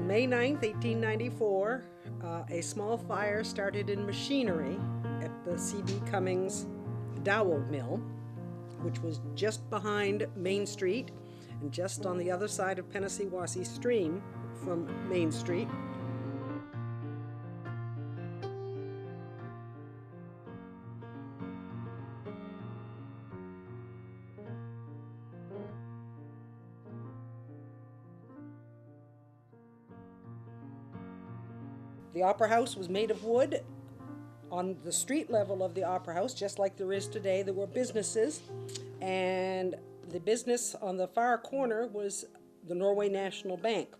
On May 9th, 1894, a small fire started in machinery at the C.B. Cummings dowel mill, which was just behind Main Street and just on the other side of Penissiwasi Stream from Main Street. The Opera House was made of wood. On the street level of the Opera House, just like there is today, there were businesses, and the business on the far corner was the Norway National Bank.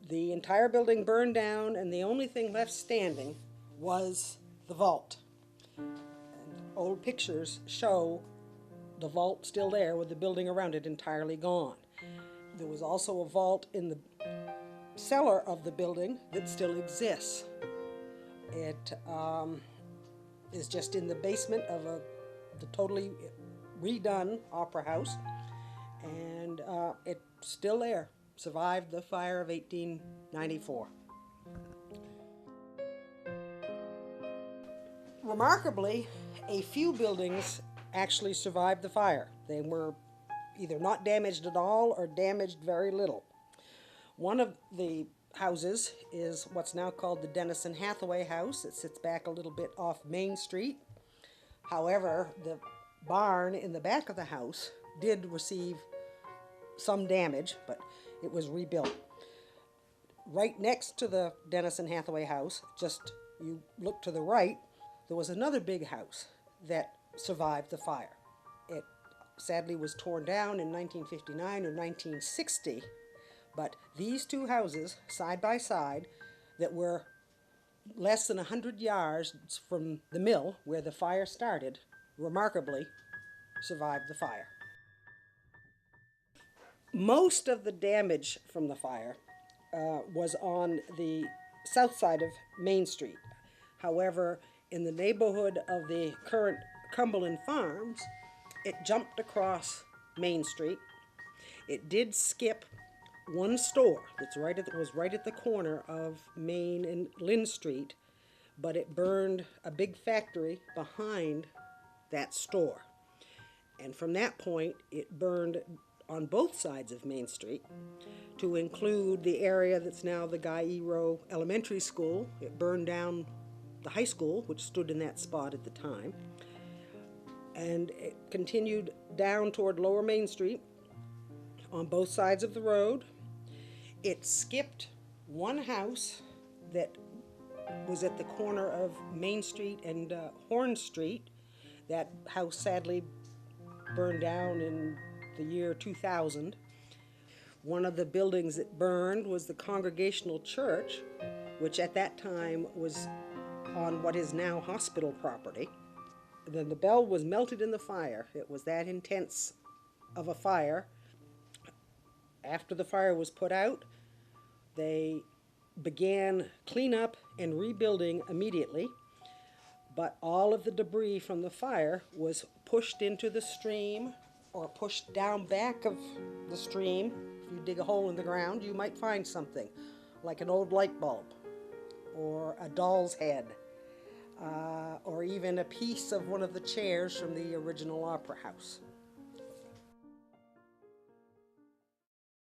The entire building burned down, and the only thing left standing was the vault. And old pictures show the vault still there with the building around it entirely gone. There was also a vault in the cellar of the building that still exists. It is just in the basement of the totally redone Opera House, and it's still there. Survived the fire of 1894. Remarkably, a few buildings actually survived the fire. They were either not damaged at all or damaged very little. One of the houses is what's now called the Denison Hathaway House. It sits back a little bit off Main Street. However, the barn in the back of the house did receive some damage, but it was rebuilt. Right next to the Denison Hathaway House, just you look to the right, there was another big house that survived the fire. It sadly was torn down in 1959 or 1960. But these two houses, side by side, that were less than 100 yards from the mill where the fire started, remarkably survived the fire. Most of the damage from the fire was on the south side of Main Street. However, in the neighborhood of the current Cumberland Farms, it jumped across Main Street. It did skip one store that was right at the corner of Main and Lynn Street, but it burned a big factory behind that store. And from that point, it burned on both sides of Main Street to include the area that's now the Guy E. Rowe Elementary School. It burned down the high school, which stood in that spot at the time. And it continued down toward Lower Main Street on both sides of the road. It skipped one house that was at the corner of Main Street and Horn Street. That house sadly burned down in the year 2000. One of the buildings that burned was the Congregational Church, which at that time was on what is now hospital property. Then the bell was melted in the fire. It was that intense of a fire. After the fire was put out, they began cleanup and rebuilding immediately, but all of the debris from the fire was pushed into the stream or pushed down back of the stream. If you dig a hole in the ground, you might find something like an old light bulb or a doll's head or even a piece of one of the chairs from the original Opera House.